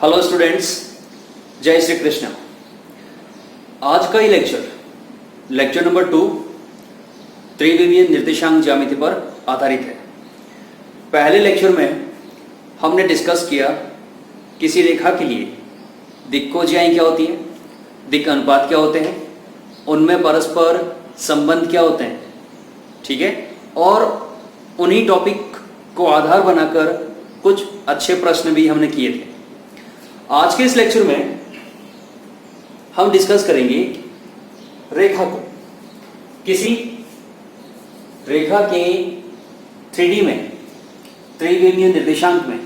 Hello students, जय श्री कृष्ण। आज का ये लेक्चर नंबर 2 त्रिविमीय निर्देशांक ज्यामिति पर आधारित है। पहले लेक्चर में हमने डिस्कस किया किसी रेखा के लिए दिक्कोज्याएं क्या होती है, दिक् अनुपात क्या होते हैं, उनमें परस्पर संबंध क्या होते हैं, ठीक है। और उन्हीं टॉपिक को आधार बनाकर कुछ अच्छे प्रश्न भी हमने किए थे। आज के इस लेक्चर में हम डिस्कस करेंगे रेखा को, किसी रेखा के 3D में त्रिविमीय निर्देशांक में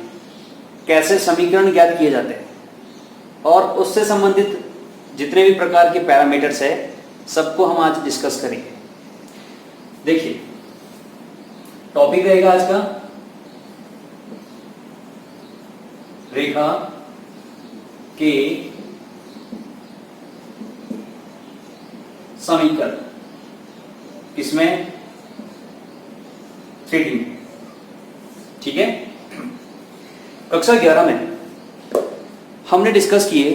कैसे समीकरण ज्ञात किए जाते हैं और उससे संबंधित जितने भी प्रकार के पैरामीटर्स है सबको हम आज डिस्कस करेंगे। देखिए, टॉपिक रहेगा आज का रेखा के समीकरण, किसमें? 3D में, ठीक है। कक्षा 11 में हमने डिस्कस किए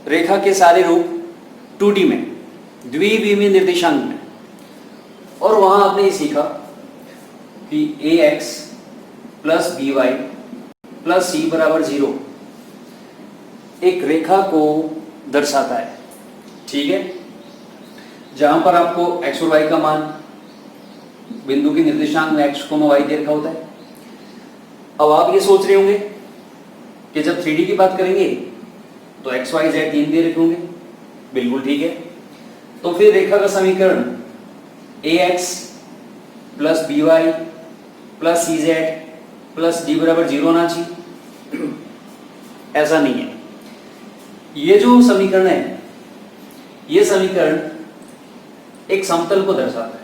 रेखा के सारे रूप 2D में, द्विविमीय निर्देशांक में, और वहां आपने ये सीखा कि ax plus by plus c बराबर 0 एक रेखा को दर्शाता है, ठीक है। जहां पर आपको x और y का मान बिंदु के निर्देशांक में x, y दे रखा होता है। अब आप ये सोच रहे होंगे कि जब 3D की बात करेंगे तो x, y, z 3 दे रखे होंगे, बिल्कुल ठीक है। तो फिर रेखा का समीकरण ax plus by plus cz plus d बराबर 0 होना चाहिए। ऐसा नहीं है। ये जो समीकरण है, ये समीकरण एक समतल को दर्शाता है।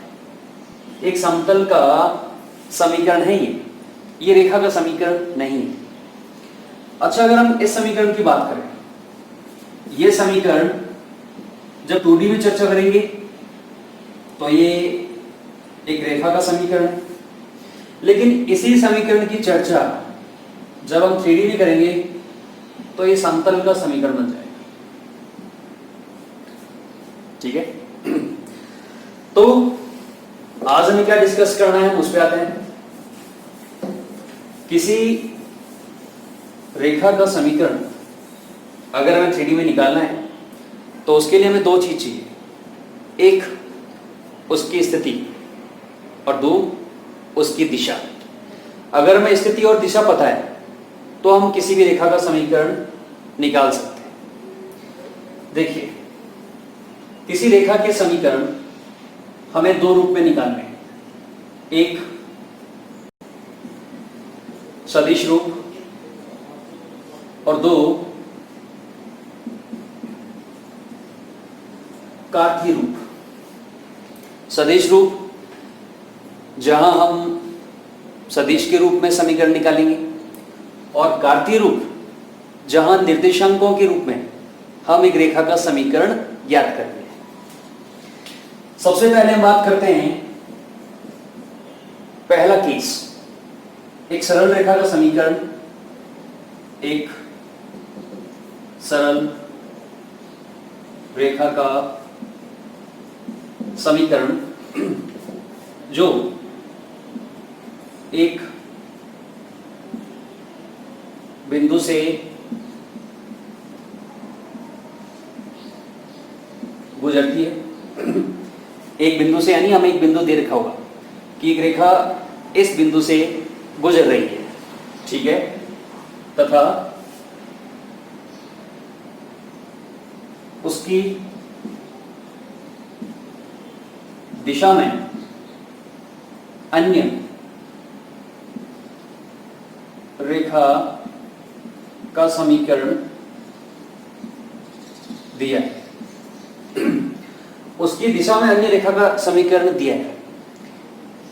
एक समतल का समीकरण है ये रेखा का समीकरण नहीं है। अच्छा, अगर हम इस समीकरण की बात करें, ये समीकरण जब 2D में चर्चा करेंगे तो ये एक रेखा का समीकरण है, लेकिन इसी समीकरण की चर्चा जब हम 3D में करेंगे तो ये समतल का समीकरण बन जाएगा, ठीक है। तो आज हमें क्या डिस्कस करना है, उस पर आते हैं। किसी रेखा का समीकरण अगर हमें 3D में निकालना है तो उसके लिए हमें दो चीज चाहिए, एक उसकी स्थिति और दो उसकी दिशा। अगर हमें स्थिति और दिशा पता है तो हम किसी भी रेखा का समीकरण निकाल सकते हैं। देखिए, किसी रेखा के समीकरण हमें दो रूप में निकालने हैं, एक सदिश रूप और दो कार्तीय रूप। सदिश रूप जहां हम सदिश के रूप में समीकरण निकालेंगे, और कार्तीय रूप जहां निर्देशांकों के रूप में हम एक रेखा का समीकरण ज्ञात करेंगे। सबसे पहले हम बात करते हैं पहला केस, एक सरल रेखा का समीकरण, एक सरल रेखा का समीकरण जो एक बिंदु से गुजरती है। एक बिंदु से, यानी हमें एक बिंदु दे रखा होगा कि एक रेखा इस बिंदु से गुजर रही है, ठीक है, तथा उसकी दिशा में अन्य रेखा का समीकरण दिया है। उसकी दिशा में अन्य रेखा का समीकरण दिया है।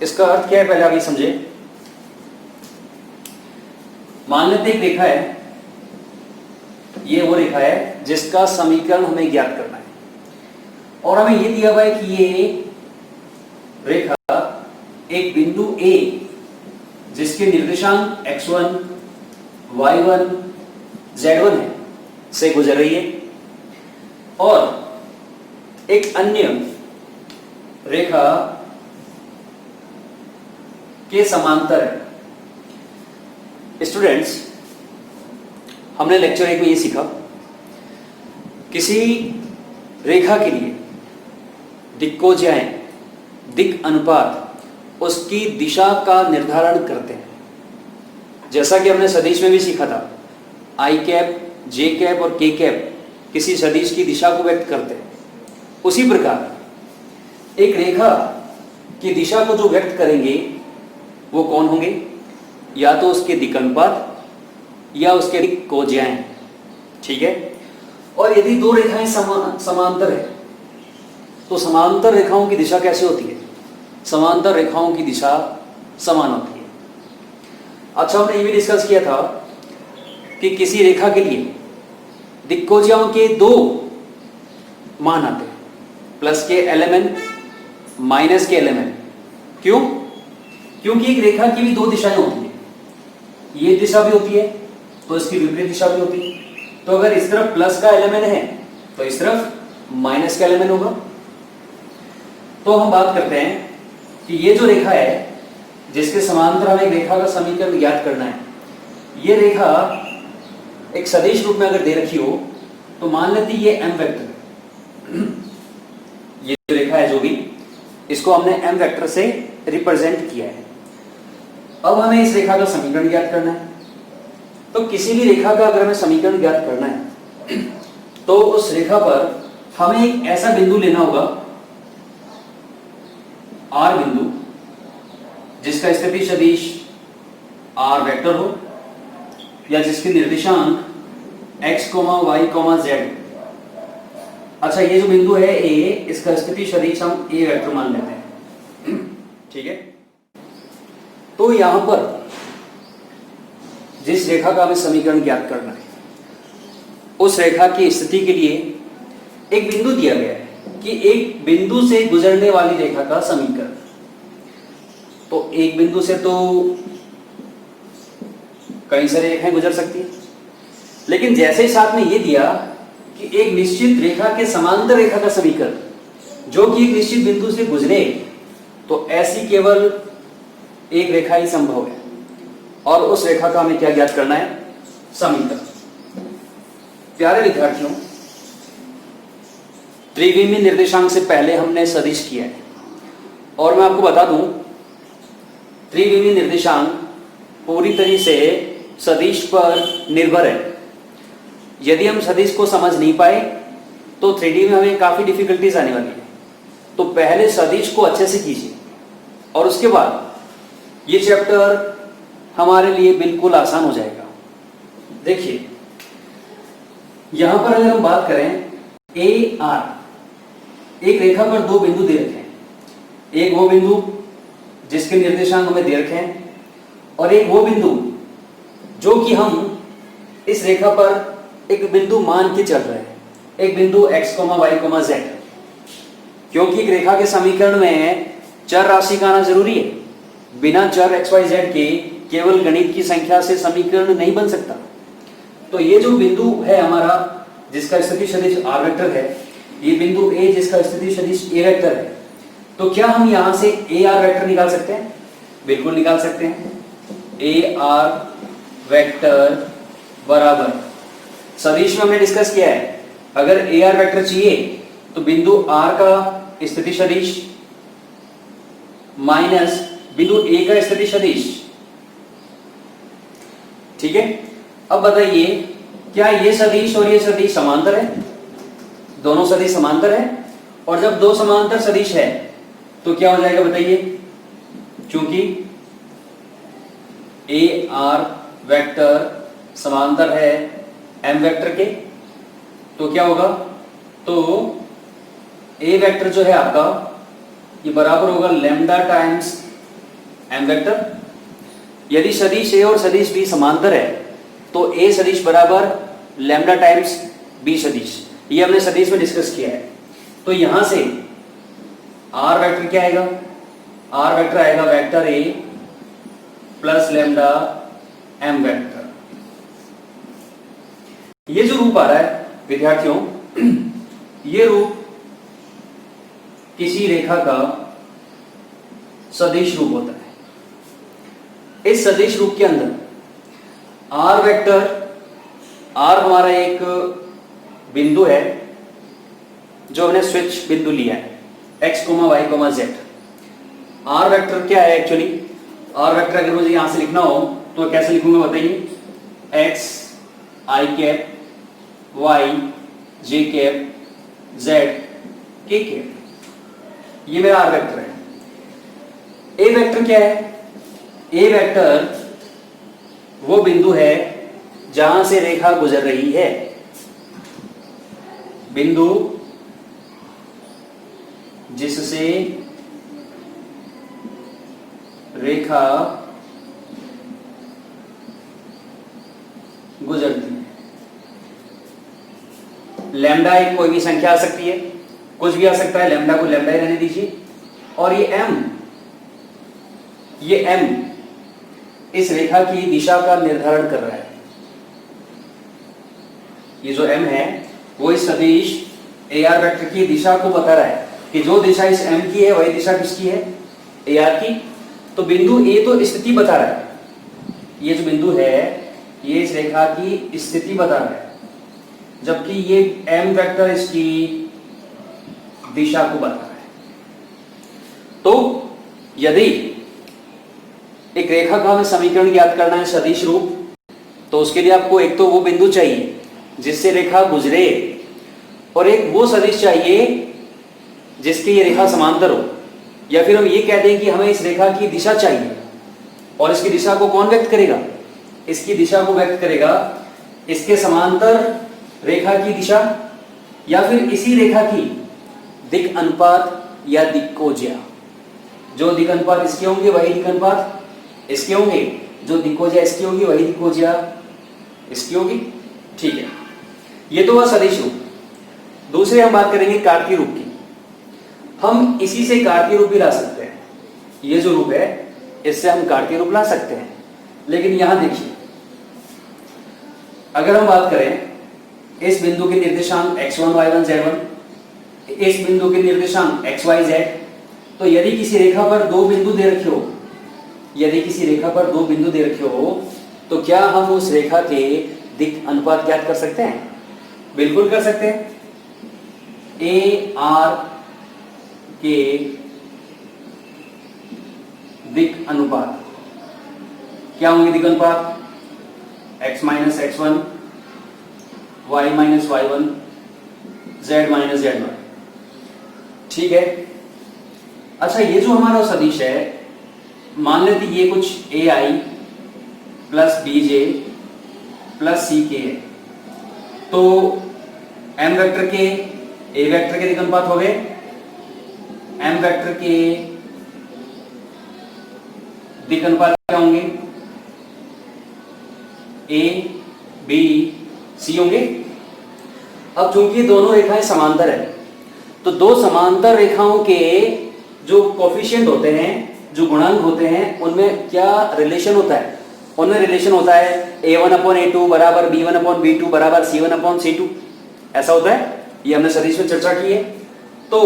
इसका अर्थ क्या है, पहले आप ये समझे। मान लेते एक रेखा है, ये वो रेखा है जिसका समीकरण हमें ज्ञात करना है, और हमें ये दिया हुआ है कि ये रेखा एक बिंदु A जिसके निर्देशांक x1, y1, Z1 है से गुजर रही है और एक अन्य रेखा के समांतर है। स्टूडेंट्स, हमने लेक्चर 1 में ये सीखा, किसी रेखा के लिए दिक्कोज्याएं, दिक् अनुपात उसकी दिशा का निर्धारण करते हैं। जैसा कि हमने सदिश में भी सीखा था, आई कैप, जे कैप और के कैप किसी सदिश की दिशा को व्यक्त करते हैं। उसी प्रकार एक रेखा की दिशा को जो व्यक्त करेंगे वो कौन होंगे? या तो उसके दिक् अनुपात या उसके दिक्कोज्याएं। ठीक है। और यदि दो रेखाएं समांतर है तो समांतर रेखाओं की दिशा कैसे होती है? समांतर रेखाओं की दिशा समान होती है। अच्छा, हमने ये भी डिस्कस किया था कि किसी रेखा के लिए दिक्कोज्याओं के दो मान आते हैं, प्लस के एलिमेंट, माइनस के एलिमेंट। क्यों? क्योंकि एक रेखा की भी दो दिशाएं होती है, ये दिशा भी होती है तो इसकी विपरीत दिशा भी होती है। तो अगर इस तरफ प्लस का एलिमेंट है तो इस तरफ माइनस का एलिमेंट होगा। तो हम बात करते हैं कि ये जो रेखा है जिसके समांतर हमें एक रेखा का समीकरण ज्ञात करना है, ये रेखा एक सदिश रूप में अगर दे रखी हो तो मान लेते ये एम वेक्टर, ये जो रेखा है जो भी, इसको हमने एम वेक्टर से रिप्रेजेंट किया है। अब हमें इस रेखा का समीकरण ज्ञात करना है। तो किसी भी रेखा का अगर हमें समीकरण ज्ञात करना है तो उस रेखा पर हमें एक ऐसा बिंदु लेना होगा, आर बिंदु, जिसका स्थिति सदिश आर वेक्टर हो या जिसके निर्देशांक x, y, z। अच्छा, ये जो बिंदु है ए, इसका स्थिति सदिश हम ए वेक्टर मान लेते हैं। ठीक है। तो यहां पर जिस रेखा का हमें समीकरण ज्ञात करना है, उस रेखा की स्थिति के लिए एक बिंदु दिया गया है कि एक बिंदु से गुजरने वाली रेखा का समीकरण। तो एक बिंदु से तो कई सारी रेखाएं गुजर सकती है, लेकिन जैसे ही साथ में ये दिया कि एक निश्चित रेखा के समांतर रेखा का समीकरण जो कि एक निश्चित बिंदु से गुजरे, तो ऐसी केवल एक रेखा ही संभव है और उस रेखा का हमें क्या ज्ञात करना है? समीकरण। प्यारे विद्यार्थियों, त्रिविमीय निर्देशांक से पहले हमने सदिश किया है और मैं आपको बता दूं, त्रिविमीय निर्देशांक पूरी तरह से सदिश पर निर्भर है। यदि हम सदिश को समझ नहीं पाए तो 3D में हमें काफी डिफिकल्टीज आने वाली है। तो पहले सदिश को अच्छे से कीजिए और उसके बाद ये चैप्टर हमारे लिए बिल्कुल आसान हो जाएगा। देखिए, यहां पर अगर हम बात करें ए आर, एक रेखा पर दो बिंदु दे रखे हैं। एक वो बिंदु जिसके निर्देशांक हमें दे रखे हैं और एक वो बिंदु जो कि हम इस रेखा पर एक बिंदु मान के चल रहे हैं, एक बिंदु x, y, z। क्योंकि एक रेखा के समीकरण में चर राशि का आना जरूरी है। बिना चर x, y, z के केवल गणित की संख्या से समीकरण नहीं बन सकता। तो ये जो बिंदु है हमारा जिसका स्थिति सदिश r वेक्टर है, ये बिंदु a जिसका स्थिति सदिश a वेक्टर है, तो क्या हम यहां से ए आर वेक्टर निकाल सकते हैं? बिल्कुल निकाल सकते हैं। ए आर वेक्टर बराबर, सदिश में हमने डिस्कस किया है, अगर ए आर वेक्टर चाहिए तो बिंदु आर का स्थिति सदिश माइनस बिंदु ए का स्थिति सदिश। ठीक है। अब बताइए, क्या ये सदिश और ये सदिश समांतर है? दोनों सदिश समांतर है। और जब दो समांतर सदिश है तो क्या हो जाएगा बताइए? क्योंकि ए आर वेक्टर समांतर है एम वेक्टर के, तो क्या होगा? तो ए वेक्टर जो है आपका ये बराबर होगा लैम्डा टाइम्स एम वेक्टर। यदि सदिश ए और सदिश बी समांतर है तो ए सदिश बराबर लैम्डा टाइम्स बी सदिश। ये हमने सदिश में डिस्कस किया है। तो यहां से आर वेक्टर क्या आएगा? आर वेक्टर आएगा vector A plus lambda M vector. ये जो रूप आ रहा है विद्यार्थियों, ये रूप किसी रेखा का सदिश रूप होता है। इस सदिश रूप के अंदर आर वेक्टर, आर हमारा एक बिंदु है जो हमने स्विच बिंदु लिया है, x, y, z। R vector क्या है एक्चुअली? आर वेक्टर अगर मुझे यहां से लिखना हो तो कैसे लिखूंगा बताइए? x i cap, y j cap, z k cap, ये मेरा आर वेक्टर है। ए वेक्टर क्या है? ए वेक्टर वो बिंदु है जहां से रेखा गुजर रही है, बिंदु जिससे रेखा गुजरती है। लैम्डा एक कोई भी संख्या आ सकती है, कुछ भी आ सकता है, लैम्डा को लैम्डा ही रहने दीजिए। और ये m इस रेखा की दिशा का निर्धारण कर रहा है। ये जो m है वो इस सदिश AR वेक्टर की दिशा को बता रहा है कि जो दिशा इस m की है वही दिशा किसकी है? AR की। तो बिंदु A तो स्थिति बता रहा है, ये जो बिंदु है ये इस रेखा की स्थिति बता रहा है, जबकि ये m वेक्टर इसकी दिशा को बता रहा है। तो यदि एक रेखा का हमें समीकरण ज्ञात करना है सदिश रूप, तो उसके लिए आपको एक तो वो बिंदु चाहिए जिससे रेखा गुजरे, और एक वो सदिश चाहिए जिसकी ये रेखा समांतर हो। या फिर हम ये कह दें कि हमें इस रेखा की दिशा चाहिए, और इसकी दिशा को कौन व्यक्त करेगा? इसकी दिशा को व्यक्त करेगा इसके समांतर रेखा की दिशा, या फिर इसी रेखा की दिक अनुपात या दिक्कोज्या। जो दिक अनुपात इसके होंगे वही दिक अनुपात इसके होंगे, जो दिक्कोज्या इसकी होगी वही दिक्कोज्या इसकी होगी। ठीक है, ये तो हुआ सदिश रूप। दूसरे हम बात करेंगे कार्तीय रूप की। हम इसी से कार्तीय रूप भी ला सकते हैं। ये जो रूप है इससे हम कार्तीय रूप ला सकते हैं, लेकिन यहां देखिए, अगर हम बात करें इस बिंदु के निर्देशांक x1 y1 z1, इस बिंदु के निर्देशांक x y z, तो यदि किसी रेखा पर दो बिंदु दे रखे हो, यदि किसी रेखा पर दो बिंदु दे रखे हो, तो क्या हम उस रेखा के दिक अनुपात ज्ञात कर सकते हैं? बिल्कुल कर सकते हैं। ए आर के दिक अनुपात क्या होंगे? दिक अनुपात x minus x1, y minus y1, z minus z1। ठीक है। अच्छा, ये जो हमारा सदिश है, मान लेते ये कुछ ai plus bj plus ck है, तो m वेक्टर के a वेक्टर के दिक अनुपात हो गए, m वेक्टर के दिक अनुपात क्या होंगे? a b c होंगे। अब चूंकि दोनों रेखाएं समांतर है, तो दो समांतर रेखाओं के जो कोफिशिएंट होते हैं, जो गुणांक होते हैं, उनमें क्या रिलेशन होता है? उनमें रिलेशन होता है a1/a2 बराबर b1/b2 बराबर c1/c2, ऐसा होता है। ये हमने सदिश में चर्चा की है। तो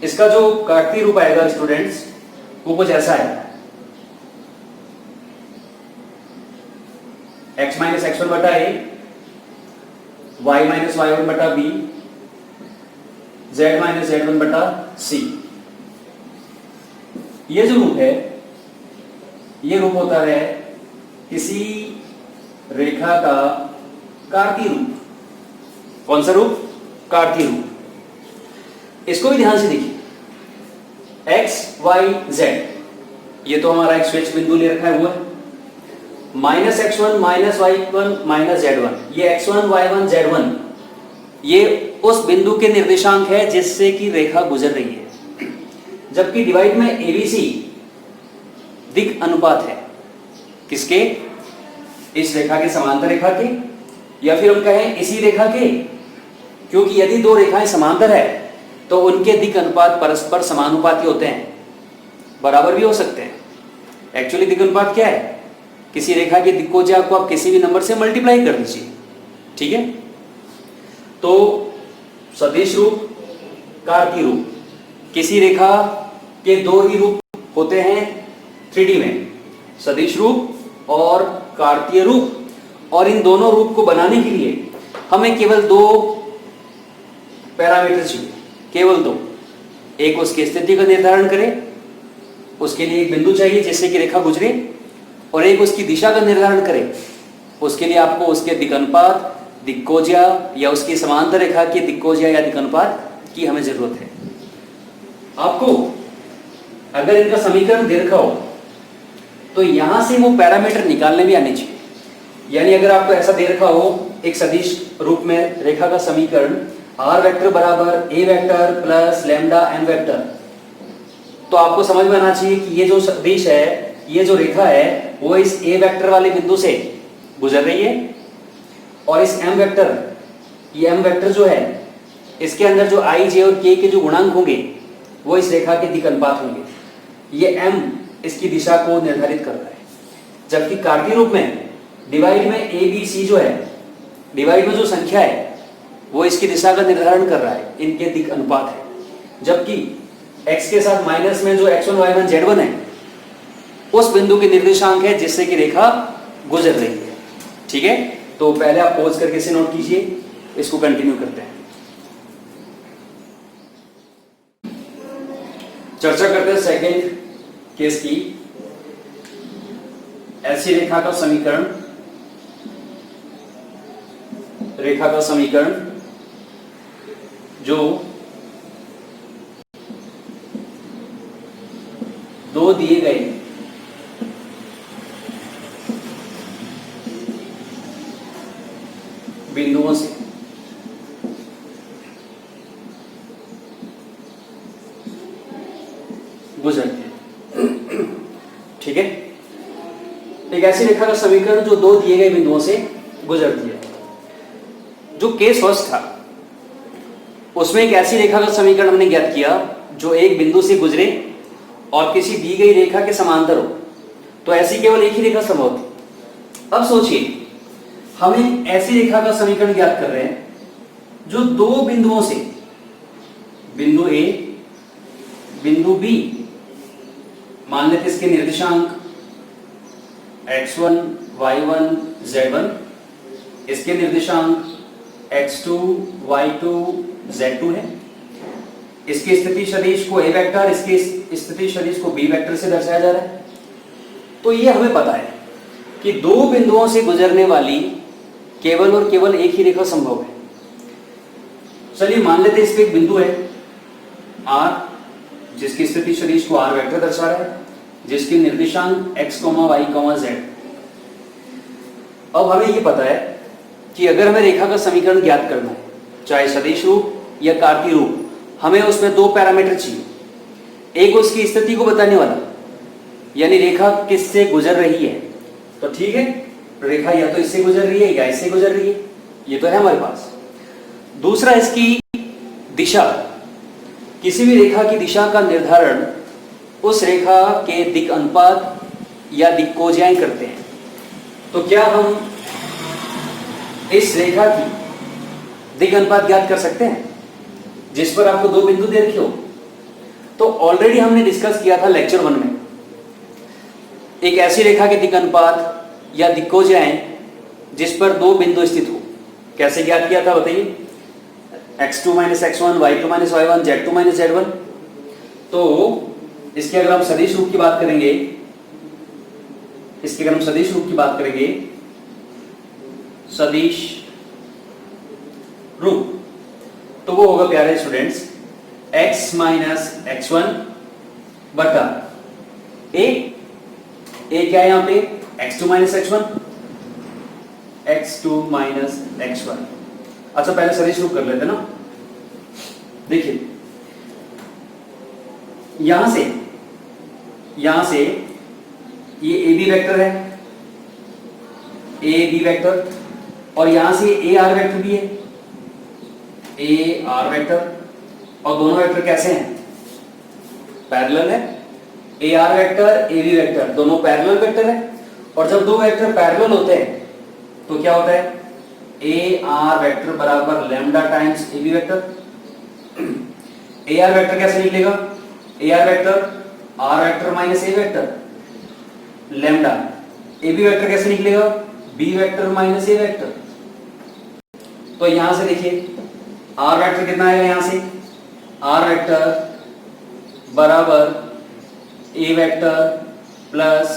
इसका जो कार्तीय रूप आएगा स्टूडेंट्स, वो कुछ ऐसा है, x माइनस x1 बटा a, y माइनस y1 बटा b, z माइनस z1 बटा c। ये जो रूप है, ये रूप होता है किसी रेखा का कार्तीय रूप। कौन सा रूप? कार्तीय रूप। इसको भी ध्यान से देखिए, x y z, ये तो हमारा एक स्विच बिंदु ले रखा है हुआ है, minus x1 minus y1 minus z1, ये x1 y1 z1 ये उस बिंदु के निर्देशांक है जिससे कि रेखा गुजर रही है, जबकि डिवाइड में ABC दिक अनुपात है किसके? इस रेखा के समांतर रेखा के, या फिर हम कहें इसी रेखा के, क्योंकि यदि दो रेखाएं समांतर है तो उनके दिक अनुपात परस्पर समानुपाती होते हैं, बराबर भी हो सकते हैं। एक्चुअली दिक अनुपात क्या है? किसी रेखा की दिक्कोज्या को आप किसी भी नंबर से मल्टीप्लाई कर दीजिए, ठीक है। तो सदिश रूप, कार्तीय रूप, किसी रेखा के दो ही रूप होते हैं 3D में, सदिश रूप और कार्तीय रूप। और इन दोनों रूप को बनाने के लिए हमें केवल दो पैरामीटर चाहिए, केवल दो। एक उसकी स्थिति का निर्धारण करे, उसके लिए एक बिंदु चाहिए जिससे कि रेखा गुजरे, और एक उसकी दिशा का निर्धारण करे, उसके लिए आपको उसके दिक् अनुपात, दिक्कोज्या या उसकी समांतर रेखा की दिक्कोज्या या दिक् अनुपात की हमें जरूरत है। आपको अगर इनका समीकरण दे रखा हो तो यहां से वो पैरामीटर निकालने भी आने चाहिए। यानी अगर आपको ऐसा दे रखा हो एक सदिश रूप में रेखा का समीकरण r वेक्टर बराबर a vector plus lambda n vector, तो आपको समझ में आना चाहिए कि ये जो सदिश है, ये जो रेखा है, वो इस a वेक्टर वाले बिंदु से गुजर रही है, और इस m वेक्टर, ये m वेक्टर जो है, इसके अंदर जो i, j और k के जो गुणांक होंगे वो इस रेखा के दिक् अनुपात होंगे। ये m इसकी दिशा को निर्धारित कर रहा है, जबकि कार्तीय रूप में डिवाइड में a b c जो है, डिवाइड में जो संख्या है वो इसकी दिशा का निर्धारण कर रहा है, इनके दिक् अनुपात है। जबकि x के साथ माइनस में जो x1 y1 z1 है, उस बिंदु के निर्देशांक है जिससे कि रेखा गुजर रही है। ठीक है, तो पहले आप पॉज करके इसे नोट कीजिए, इसको कंटिन्यू करते हैं। चर्चा करते हैं सेकंड केस की। ऐसी रेखा का समीकरण, रेखा का समीकरण जो दो दिए गए बिंदुओं से गुजरते हैं। ठीक है, एक ऐसी रेखा का समीकरण जो दो दिए गए बिंदुओं से गुजरती है। जो केस फर्स्ट था उसमें एक ऐसी रेखा का समीकरण हमने ज्ञात किया जो एक बिंदु से गुजरे और किसी दी गई रेखा के समांतर हो, तो ऐसी केवल एक ही रेखा संभव थी। अब सोचिए, हम एक ऐसी रेखा का समीकरण ज्ञात कर रहे हैं जो दो बिंदुओं से, बिंदु ए, बिंदु बी, मान लेते इसके निर्देशांक x1, y1, z1, इसके निर्देशांक x2, y2, z2 है। इसकी स्थिति सदिश को a वेक्टर, इसकी स्थिति सदिश को b वेक्टर से दर्शाया जा रहा है। तो ये हमें पता है कि दो बिंदुओं से गुजरने वाली केवल और केवल एक ही रेखा संभव है। चलिए मान लेते हैं इस पे एक बिंदु है r, जिसकी स्थिति सदिश को r वेक्टर दर्शा रहा है, जिसके निर्देशांक x, y, z। अब हमें ये पता है कि अगर हमें रेखा का समीकरण ज्ञात करना है, चाहे सदिश रूप या कार्तीय रूप, हमें उसमें दो पैरामीटर चाहिए। एक उसकी स्थिति को बताने वाला, यानी रेखा किससे गुजर रही है। तो ठीक है, रेखा या तो इससे गुजर रही है या इससे गुजर रही है, ये तो है हमारे पास। दूसरा इसकी दिशा, किसी भी रेखा की दिशा का निर्धारण उस रेखा के दिक् अनुपात या दिक्कोज्याएं करते हैं। तो क्या हम इस रेखा की दिक् अनुपात ज्ञात कर सकते हैं जिस पर आपको दो बिंदु दे रखे हो? तो ऑलरेडी हमने डिस्कस किया था लेक्चर 1 में, एक ऐसी रेखा के दिक् अनुपात या दिक्कोज्याएं जिस पर दो बिंदु स्थित हो। कैसे ज्ञात किया था बताइए? x2 - x1, y2 - y1, z2 - z1। तो इसके अगर हम सदिश रूप की बात करेंगे, इसके अगर हम सदिश रूप की बात करेंगे, सदिश रूप, तो वो होगा प्यारे स्टूडेंट्स x - x1 बटा a। a क्या है यहां पे? x2 - x1, x2 - x1। अच्छा पहले सदिश रूप कर लेते ना। देखिए यहां से ये ए बी वेक्टर है, ए बी वेक्टर, और यहां से ए आर वेक्टर भी है, ए आर वेक्टर, और दोनों वेक्टर कैसे हैं? पैरेलल है। A R vector, A B vector दोनों पैरेलल वेक्टर है, और जब दो वेक्टर पैरेलल होते हैं तो क्या होता है? ए आर वेक्टर बराबर lambda times A B vector. A R vector कैसे निकलेगा? A R vector minus A vector lambda. A B vector कैसे निकलेगा? B vector minus A vector. तो यहां से देखिए आर वेक्टर कितना आएगा, यहां से आर वेक्टर बराबर A vector plus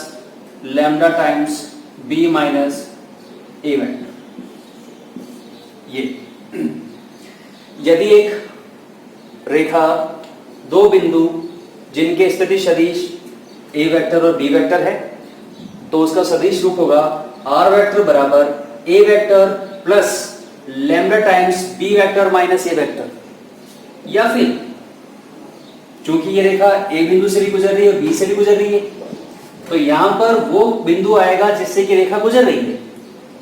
lambda times B minus A vector. ये यदि एक रेखा दो बिंदु जिनके स्थिति सदिश ए वेक्टर और बी वेक्टर है तो उसका सदिश रूप होगा आर वेक्टर बराबर A vector plus lambda times B vector minus A vector. या फिर चूंकि ये रेखा ए बिंदु से भी गुजर रही है और बी से भी गुजर रही है तो यहां पर वो बिंदु आएगा जिससे कि रेखा गुजर रही है,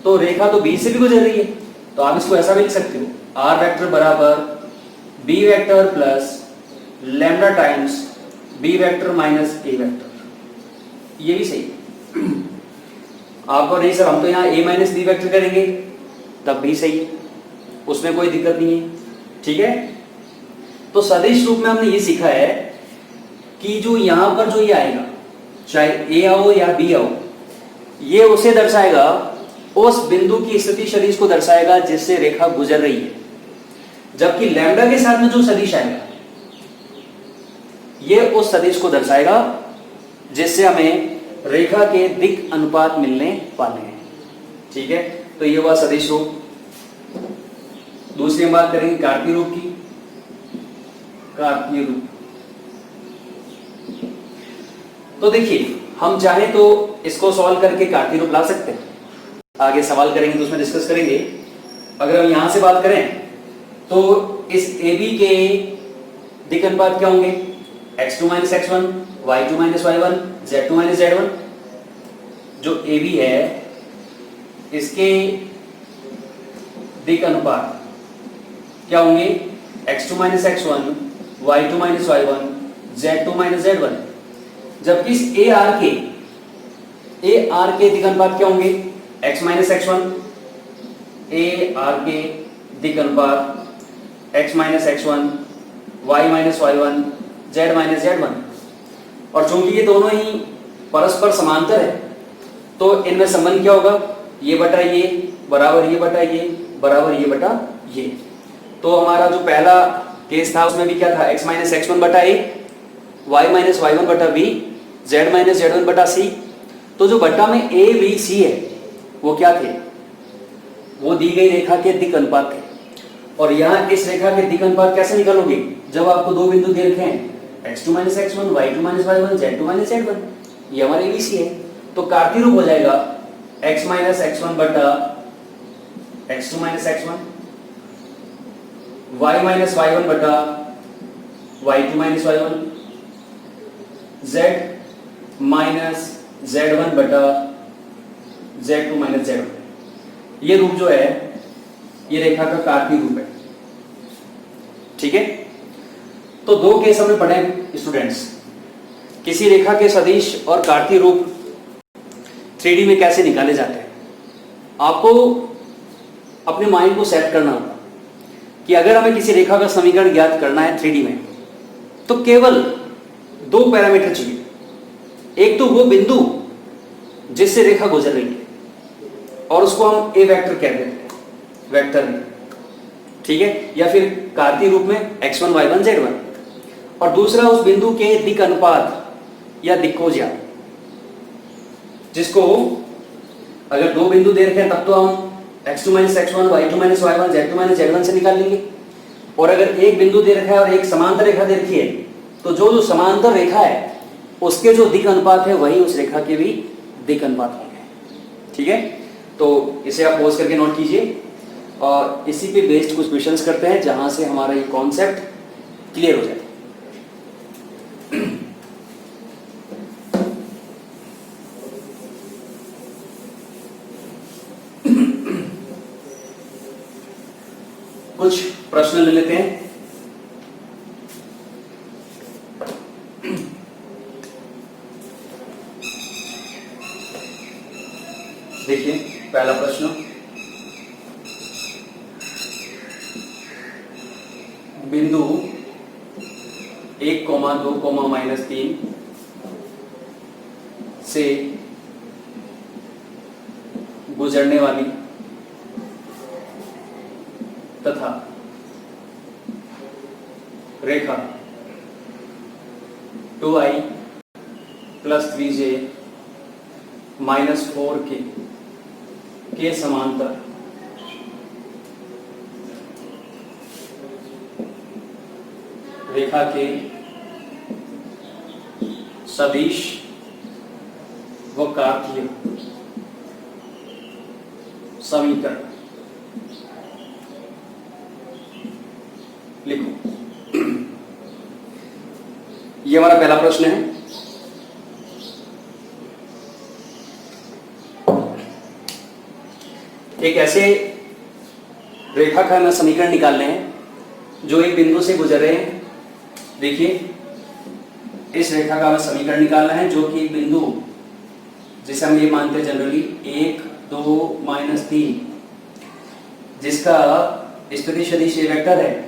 तो रेखा तो बी से भी गुजर रही है तो आप इसको ऐसा भी लिख सकते हो आर वेक्टर बराबर B vector plus lambda times B vector minus A vector. ये भी सही है। आपको नहीं सर हम तो यहाँ ए माइनस बी वेक्टर करेंगे तब भी सही है, उसमें कोई दिक्कत नहीं है। ठीक है, तो सदिश रूप में हमने ये सीखा है कि जो यहां पर जो ये आएगा चाहे ए आओ या बी आओ ये उसे दर्शाएगा, उस बिंदु की स्थिति सदिश को दर्शाएगा जिससे रेखा गुजर रही है, जबकि लैम्डा के साथ में जो सदिश आएगा ये उस सदिश को दर्शाएगा जिससे हमें रेखा के दिक् अनुपात मिलने वाले हैं। ठीक है, तो ये हुआ सदिश रूप। दूसरी हम बात करेंगे कार्तीय रूप की। कार्तीय रूप तो देखिए हम चाहे तो इसको सॉल्व करके कार्तीय रूप ला सकते हैं, आगे सवाल करेंगे तो उसमें डिस्कस करेंगे। अगर हम यहां से बात करें तो इस AB के दिक् अनुपात क्या होंगे? x2 minus x1, y2 minus y1, z2 minus z1। जो AB है इसके दिक् अनुपात क्या होंगे? x2 minus x1, y2 minus y1, z2 minus z1। जबकि इस AR के दिक् अनुपात क्या होंगे? x माइनस x1, AR के दिक् अनुपात x minus x1, y minus y1, z minus z1। और चूंकि ये दोनों ही परस्पर समांतर है तो इनमें संबंध क्या होगा? ये बटा ये बराबर ये बटा ये बराबर ये बटा ये। तो हमारा जो पहला केस था उसमें भी क्या था? x माइनस x1 बटा a, y माइनस y1 बटा b, z माइनस z1 बटा c। तो जो बट्टा में a b c है वो क्या थे? वो दी गई रेखा के दिक् अनुपात थे। और यहाँ इस रेखा के दिक् अनुपात कैसे निकालोगे? जब आपको दो बिंदु दे रखे हैं x2 minus x1, y2 minus y1, z2 minus z1, ये हमारे ABC है। तो कार्तीय रूप हो जाएगा x माइनस x1 बटा x2 minus x1, y minus y1 बटा y2 minus y1, z minus z1 बटा z2 माइनस z1। ये रूप जो है ये रेखा का कार्तीय रूप है। ठीक है, तो दो केस हमने पढ़े स्टूडेंट्स, किसी रेखा के सदिश और कार्तीय रूप 3D में कैसे निकाले जाते हैं। आपको अपने माइंड को सेट करना होगा कि अगर हमें किसी रेखा का समीकरण ज्ञात करना है 3D में तो केवल दो पैरामीटर चाहिए। एक तो वो बिंदु जिससे रेखा गुजर रही है और उसको हम ए वेक्टर कहते हैं, वेक्टर में। ठीक है, या फिर कार्तीय रूप में x1 y1 z1। और दूसरा उस बिंदु के दिक् अनुपात या दिक्कोज्या, जिसको अगर दो बिंदु दे रखे हैं तब तो हम x2 minus x1, y2 minus y1, z2 minus z1 से निकाल लेंगे। और अगर एक बिंदु दे रखा है और एक समांतर रेखा दे रखी है तो जो समांतर रेखा है उसके जो दिक् अनुपात है वही उस रेखा के भी दिक् अनुपात होंगे। ठीक है, तो इसे आप पॉज करके नोट कीजिए और इसी पे बेस्ड कुछ क्वेश्चंस करते हैं जहां से हमारा ये कॉन्सेप्ट क्लियर हो जाए। कुछ प्रश्न ले लेते हैं। देखिए पहला प्रश्न, बिंदु 1, 2, -3 से गुजरने वाली तथा रेखा 2i + 3j -4 के समांतर रेखा के सदिश व कार्तीय समीकरण लिखो। ये हमारा पहला प्रश्न है। एक ऐसे रेखा का हमें समीकरण निकालने हैं जो एक बिंदु से गुजर रहे हैं। देखिए, इस रेखा का हमें समीकरण निकालना है जो कि एक बिंदु, जिसे हम ये मानते हैं जनरली 1, 2, -3, जिसका स्थिति सदिश ए वेक्टर है,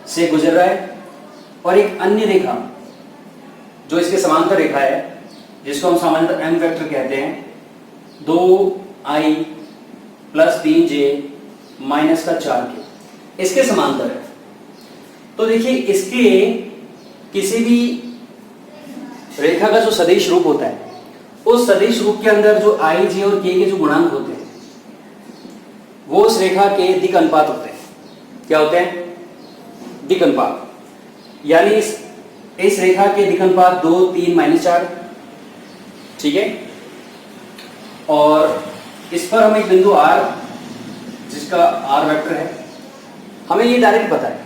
से गुजर रहा है, और एक अन्य रेखा जो इसके समांतर रेखा है, जिसको हम सामान्यतः एम वेक्टर कहते हैं, 2i + 3j -4 के, इसके समांतर है। तो देखिए, इसके किसी भी रेखा का जो सदिश रूप होता है, उस सदिश रूप के अंदर जो i, j और k के जो गुणांक होते हैं, वो उस रेखा के दिक् अनुपात होते हैं। क्या होते हैं? दिक् अनुपात। यानी इस रेखा के दिक् अनुपात 2, 3, -4, ठीक है। और इस पर हम एक बिंदु r, जिसका r वेक्टर है, हमें ये डायरेक्ट पता है।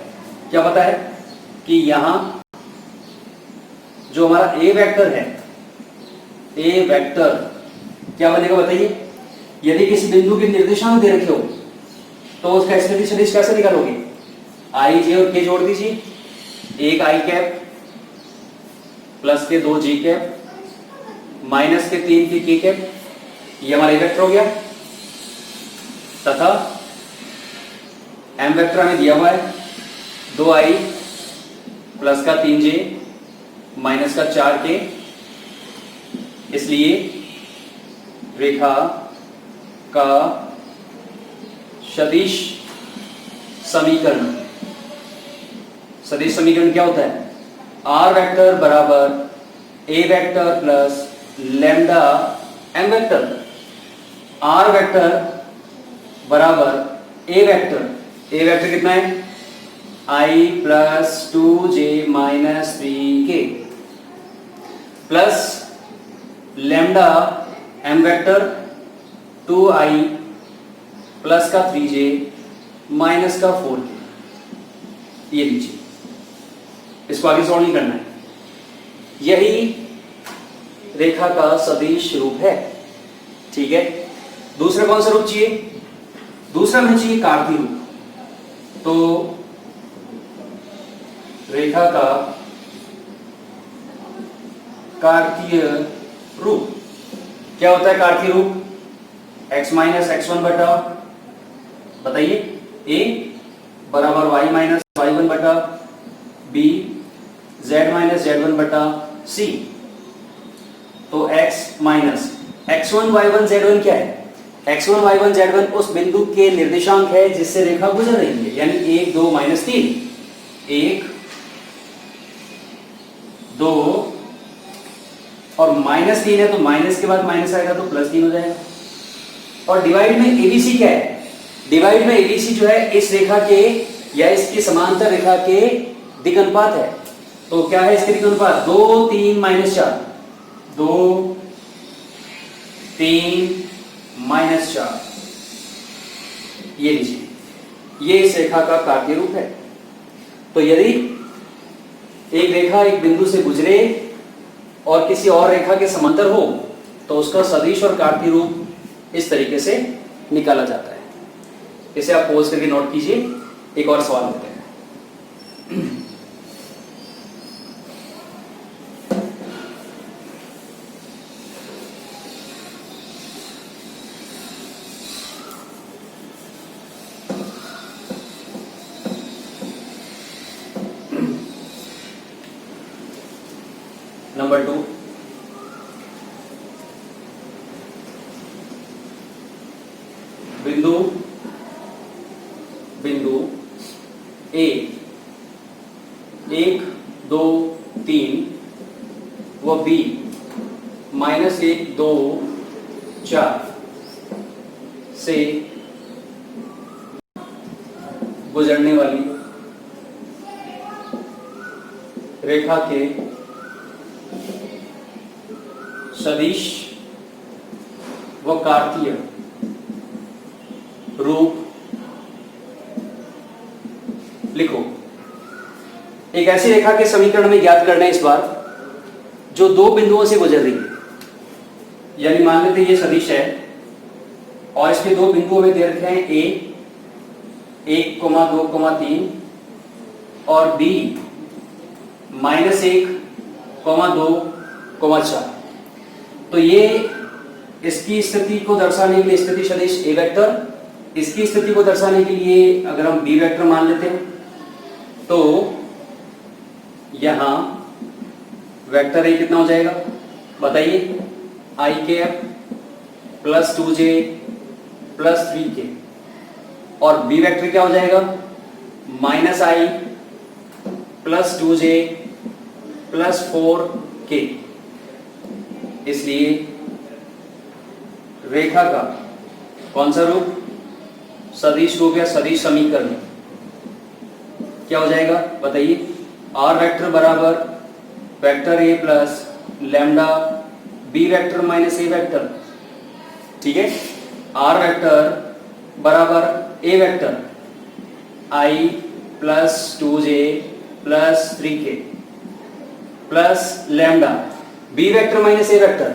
क्या पता है? कि यहां जो हमारा a वेक्टर है, a वेक्टर क्या बनेगा बताइए? यदि किसी बिंदु के निर्देशांक दे रखे हो तो उसका स्थिति सदिश कैसे निकालोगे? i, j और k जोड़ दीजिए। 1 i कैप प्लस के 2 j कैप माइनस के 3 की k कैप, ये हमारा a वेक्टर हो गया। तथा m वेक्टर हमें दिया हुआ है 2i प्लस का 3j माइनस का 4k, इसलिए रेखा का सदिश समीकरण क्या होता है? r वेक्टर बराबर a vector plus lambda m vector. r vector बराबर a वेक्टर कितना है? i + 2j - 3k plus lambda m vector 2i plus का 3j माइनस का 4k। ये लीजिए, इसको आगे सॉल्व नहीं करना है। यही रेखा का सदिश रूप है, ठीक है। दूसरा कौन सा रूप चाहिए? दूसरा हमें चाहिए कार्तीय रूप। तो रेखा का कार्तीय रूप क्या होता है? कार्तीय रूप x - x1 बटा, बताइए, a बराबर y - y1 बटा b, z - z1 बटा c। तो x - x1 y1 z1 क्या है? x1 y1 z1 उस बिंदु के निर्देशांक है जिससे रेखा गुजर रही है, यानी 1, 2, -3। 1, 2 और -3 है, तो माइनस के बाद माइनस आएगा तो +3 हो जाएगा। और डिवाइड में एबीसी क्या है? डिवाइड में एबीसी जो है इस रेखा के या इसकी समांतर रेखा के दिक् अनुपात है। तो क्या है इसके दिक् अनुपात? 2, 3, -4, 2, 3, -4। ये लीजिए, ये इस रेखा का कार्तीय रूप है। तो यदि एक रेखा एक बिंदु से गुजरे और किसी और रेखा के समांतर हो तो उसका सदिश और कार्तीय रूप इस तरीके से निकाला जाता है। इसे आप पोज करके नोट कीजिए। एक और सवाल लेते हैं। नंबर 2, बिंदु ए 1, 2, 3 व बी -1, 2, 4 से गुजरने वाली रेखा के सदिश व कार्तीय रूप लिखो। एक ऐसी रेखा के समीकरण में ज्ञात करना है इस बार जो दो बिंदुओं से गुजर रही है, यानी मान लेते हैं ये सदिश है और इसके दो बिंदु हमें दे रखे हैं ए 1, 2, 3 और बी -1, 2, 4। तो ये इसकी स्थिति को दर्शाने के लिए स्थिति सदिश ए वेक्टर, इसकी स्थिति को दर्शाने के लिए अगर हम बी वेक्टर मान लेते हैं तो यहां वेक्टर ए कितना हो जाएगा बताइए, i cap plus 2j plus 3k, और बी वेक्टर क्या हो जाएगा -i plus 2j plus 4k। इसलिए रेखा का कौन सा रूप, सदिश रूप या सदिश समीकरण क्या हो जाएगा बताइए, r वेक्टर बराबर vector a plus lambda B vector minus A vector. ठीक है, r वेक्टर बराबर a vector i plus 2j plus 3k plus lambda B vector minus A vector,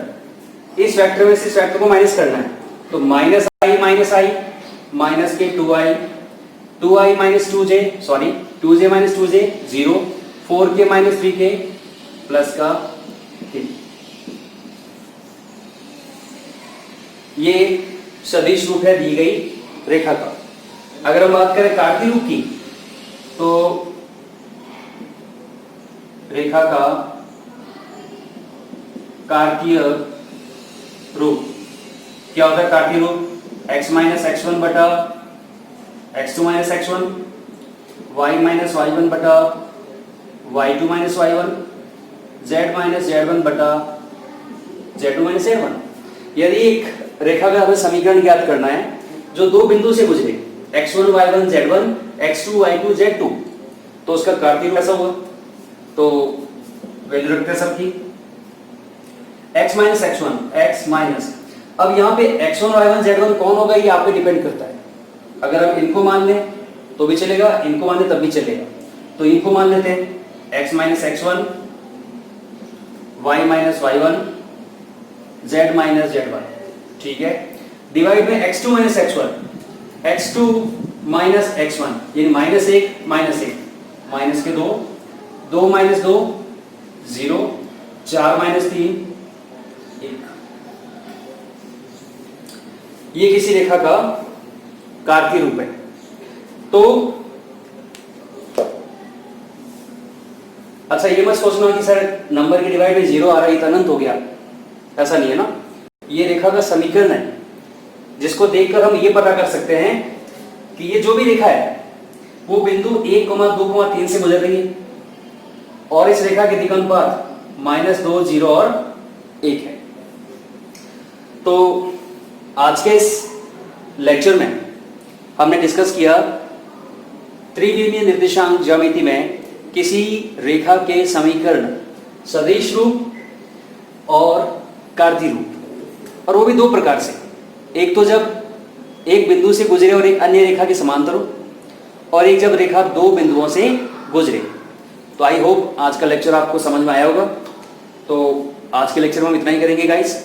इस वेक्टर में से इस वेक्टर को माइनस करना है तो माइनस i माइनस के 2i minus 2j 0, 4k minus 3k plus का k। ये सदिश रूप है दी गई रेखा का। अगर हम बात करें कार्तीय रूप की तो रेखा का कार्तीय रूप क्या होता है, कार्तीय रूप x माइनस x1 बटा x2 minus x1, y minus y1 बटा y2 minus y1, z minus z1 बटा z2 माइनस z1। यदि एक रेखा का हमें समीकरण ज्ञात करना है जो दो बिंदु से गुजरे x1 y1 z1, x2 y2 z2, तो उसका कार्तीय रूप ऐसा होगा। तो वैल्यू रखते हैं सबकी, x minus x1 x minus, अब यहाँ पे x1 y1 z1 कौन होगा ये आप पे डिपेंड करता है। अगर हम इनको मान लें तो भी चलेगा, इनको मान लें तब भी चलेगा। तो इनको मान लेते हैं x minus x1 y minus y1 z minus z1। ठीक है, डिवाइड में x2 minus x1, x2 minus x1 यानी -1 माइनस के 2 माइनस 2 0, 4 माइनस 3 1। ये किसी रेखा का कार्तीय रूप है। तो अच्छा ये मत सोचना कि सर नंबर के डिवाइड में 0 आ रहा है तो अनंत हो गया, ऐसा नहीं है ना। ये रेखा का समीकरण है जिसको देखकर हम ये पता कर सकते हैं कि ये जो भी रेखा है वो बिंदु 1, 2, 3 से गुजर रही है और इस रेखा के दिगंतपात -2, 0 और 1 है। तो आज के इस लेक्चर में हमने डिस्कस किया त्रिविमीय निर्देशांक ज्यामिति में किसी रेखा के समीकरण सदिश रूप और कार्तीय रूप, और वो भी दो प्रकार से। एक तो जब एक बिंदु से गुजरे और एक अन्य रेखा के समांतर हो, और एक जब रेखा दो बिंदुओं से गुजरे। तो आई होप आज का लेक्चर आपको समझ में आया होगा। तो आज के लेक्चर में हम इतना ही करेंगे गाइस।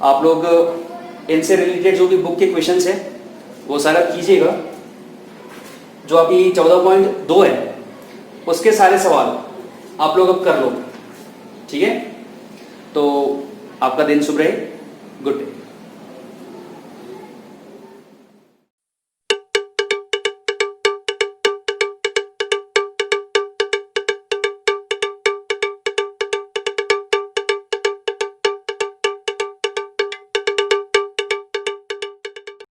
आप लोग इनसे रिलेटेड जो भी बुक के क्वेश्चंस है वो सारा कीजिएगा। जो अभी 14.2 है उसके सारे सवाल आप लोग अब कर लो, ठीक है। तो आपका दिन शुभ रहे, गुड डे।